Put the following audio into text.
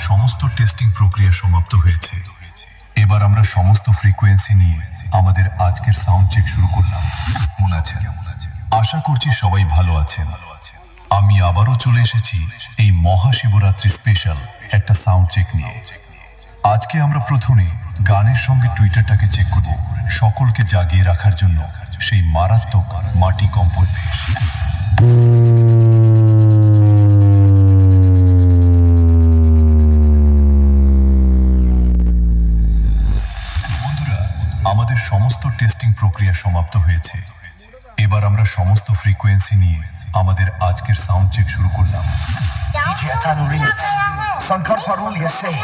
সমস্ত টেস্টিং প্রক্রিয়া সমাপ্ত হয়েছে। এবার আমরা সমস্ত ফ্রিকোয়েন্সি নিয়ে আমাদের আজকের সাউন্ড চেক শুরু করলাম। কেমন আছেন? আশা করছি সবাই ভালো আছেন। আমি আবারও চলে এসেছি এই মহাশিবরাত্রি স্পেশাল একটা সাউন্ড চেক নিয়ে। আজকে আমরা প্রথমে গানের সঙ্গে টুইটারটাকে চেক করব, সকলকে জাগিয়ে রাখার জন্য সেই মারাত্মক মাটি কম্পন বেশ। বন্ধুরা, আমাদের সমস্ত টেস্টিং প্রক্রিয়া সমাপ্ত হয়েছে। এবার আমরা সমস্ত ফ্রিকোয়েন্সি নিয়ে আমাদের আজকের সাউন্ড চেক শুরু করলাম। DJ Atanu Remix, Sankar Parul, yes, say.